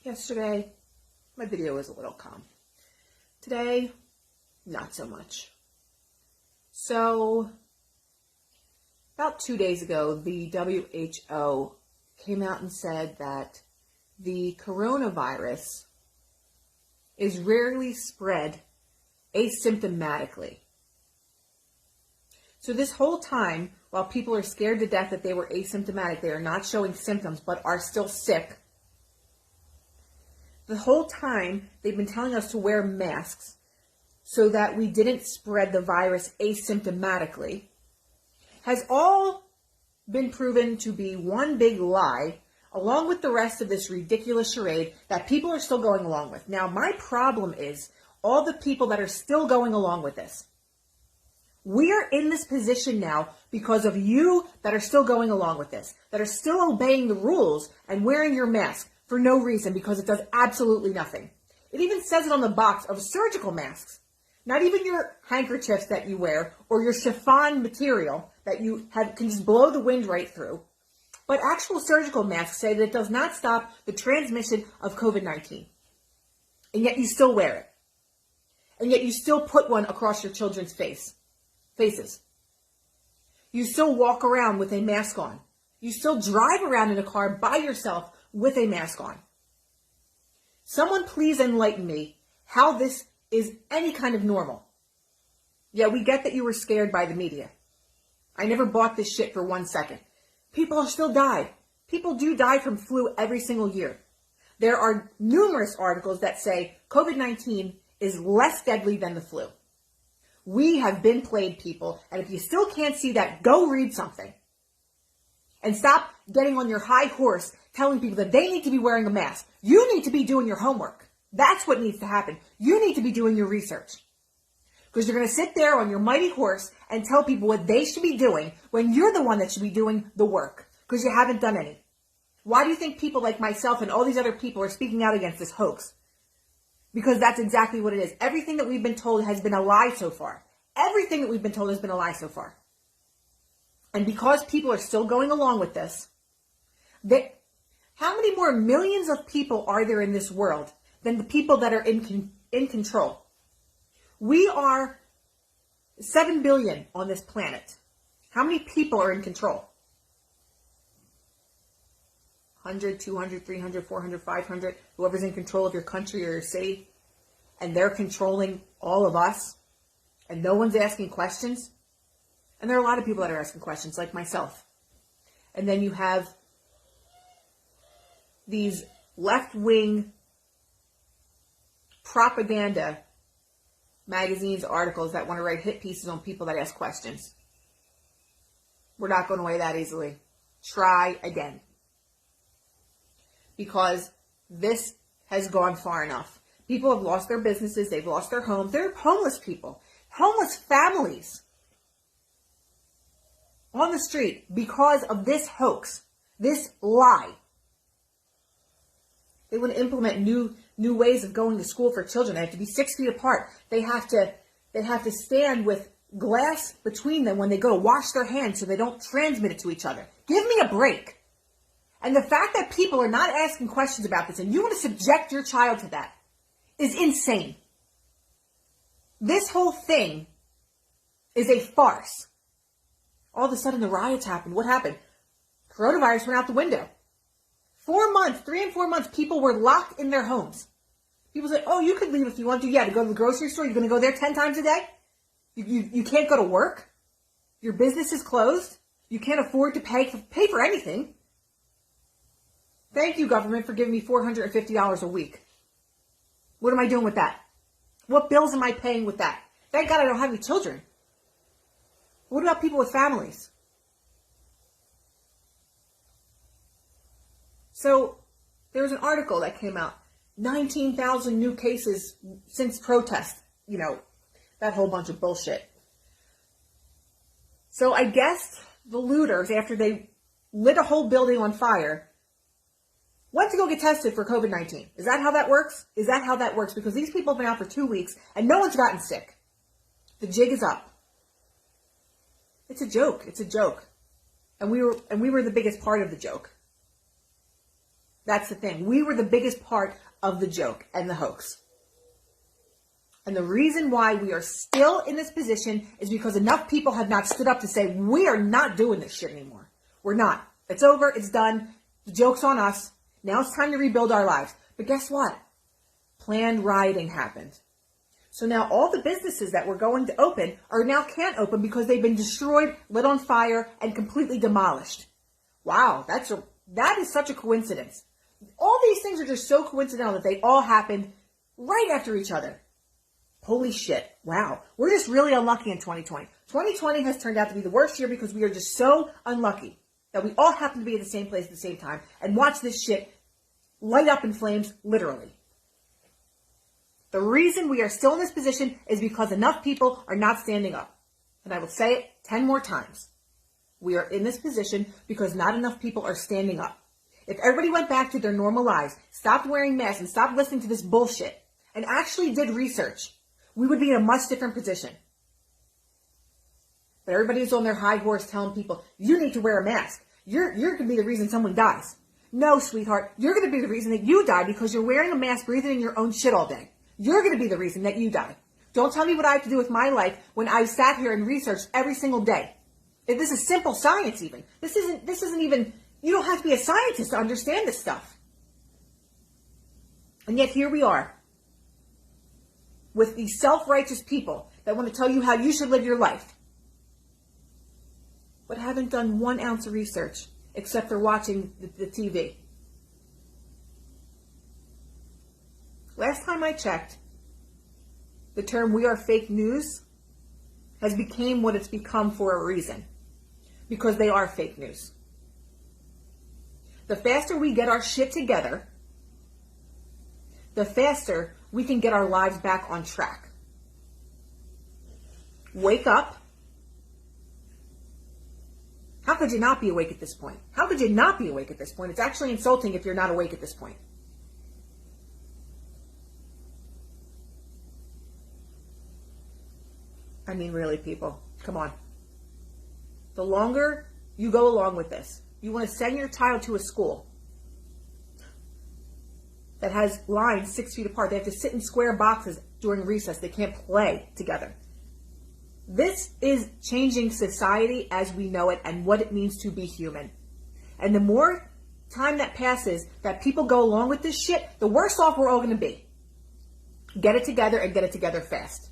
Yesterday, my video was a little calm. Today, not so much. So, about 2 days ago, the WHO came out and said that the coronavirus is rarely spread asymptomatically. So this whole time, while people are scared to death that they were asymptomatic, they are not showing symptoms but are still sick, the whole time they've been telling us to wear masks so that we didn't spread the virus asymptomatically, has all been proven to be one big lie, along with the rest of this ridiculous charade that people are still going along with. Now, my problem is all the people that are still going along with this. We're in this position now because of you that are still going along with this, that are still obeying the rules and wearing your mask for no reason because it does absolutely nothing. It even says it on the box of surgical masks. Not even your handkerchiefs that you wear or your chiffon material that you can just blow the wind right through. But actual surgical masks say that it does not stop the transmission of COVID-19. And yet you still wear it. And yet you still put one across your children's faces. You still walk around with a mask on. You still drive around in a car by yourself with a mask on. Someone please enlighten me how this is any kind of normal. Yeah, we get that you were scared by the media. I never bought this shit for 1 second. People still die. People do die from flu every single year. There are numerous articles that say COVID-19 is less deadly than the flu. We have been played, people, and if you still can't see that, go read something. And stop getting on your high horse telling people that they need to be wearing a mask. You need to be doing your homework. That's what needs to happen. You need to be doing your research. Because you're going to sit there on your mighty horse and tell people what they should be doing when you're the one that should be doing the work. Because you haven't done any. Why do you think people like myself and all these other people are speaking out against this hoax? Because that's exactly what it is. Everything that we've been told has been a lie so far. Everything that we've been told has been a lie so far. And because people are still going along with this, how many more millions of people are there in this world than the people that are in control? We are 7 billion on this planet. How many people are in control? 100, 200, 300, 400, 500, whoever's in control of your country or your city, and they're controlling all of us, and no one's asking questions. And there are a lot of people that are asking questions, like myself. And then you have these left-wing propaganda magazines, articles that want to write hit pieces on people that ask questions. We're not going away that easily. Try again. Because this has gone far enough. People have lost their businesses. They've lost their homes. They're homeless people. Homeless families on the street because of this hoax, this lie. They want to implement new ways of going to school for children. They have to be 6 feet apart. They have to stand with glass between them when they go to wash their hands so they don't transmit it to each other. Give me a break. And the fact that people are not asking questions about this and you want to subject your child to that is insane. This whole thing is a farce. All of a sudden the riots happened. What happened? Coronavirus went out the window. 4 months, 3 and 4 months, people were locked in their homes. People say, oh, you could leave if you want to. Yeah, to go to the grocery store. You're going to go there 10 times a day? You can't go to work? Your business is closed? You can't afford to pay for anything? Thank you, government, for giving me $450 a week. What am I doing with that? What bills am I paying with that? Thank God I don't have any children. What about people with families? So there was an article that came out. 19,000 new cases since protest. You know, that whole bunch of bullshit. So I guess the looters, after they lit a whole building on fire, went to go get tested for COVID-19. Is that how that works? Is that how that works? Because these people have been out for 2 weeks and no one's gotten sick. The jig is up. It's a joke. It's a joke. And we were the biggest part of the joke. That's the thing. We were the biggest part of the joke and the hoax. And the reason why we are still in this position is because enough people have not stood up to say, we are not doing this shit anymore. We're not. It's over. It's done. The joke's on us. Now it's time to rebuild our lives. But guess what? Planned rioting happened. So now all the businesses that were going to open are now can't open because they've been destroyed, lit on fire, and completely demolished. Wow, that is such a coincidence. All these things are just so coincidental that they all happened right after each other. Holy shit. Wow. We're just really unlucky in 2020. 2020 has turned out to be the worst year because we are just so unlucky that we all happen to be at the same place at the same time and watch this shit light up in flames, literally. The reason we are still in this position is because enough people are not standing up. And I will say it 10 more times. We are in this position because not enough people are standing up. If everybody went back to their normal lives, stopped wearing masks and stopped listening to this bullshit, and actually did research, we would be in a much different position. But everybody's on their high horse telling people, you need to wear a mask. You're going to be the reason someone dies. No, sweetheart, you're going to be the reason that you die because you're wearing a mask, breathing in your own shit all day. You're going to be the reason that you die. Don't tell me what I have to do with my life when I sat here and researched every single day. If this is simple science even. This isn't even, you don't have to be a scientist to understand this stuff. And yet here we are with these self-righteous people that want to tell you how you should live your life, but haven't done 1 ounce of research except for watching the TV. Last time I checked, the term "we are fake news" has become what it's become for a reason. Because they are fake news. The faster we get our shit together, the faster we can get our lives back on track. Wake up. How could you not be awake at this point? How could you not be awake at this point? It's actually insulting if you're not awake at this point. I mean, really, people, come on. The longer you go along with this, you want to send your child to a school that has lines 6 feet apart. They have to sit in square boxes during recess. They can't play together. This is changing society as we know it and what it means to be human. And the more time that passes that people go along with this shit, the worse off we're all going to be. Get it together and get it together fast.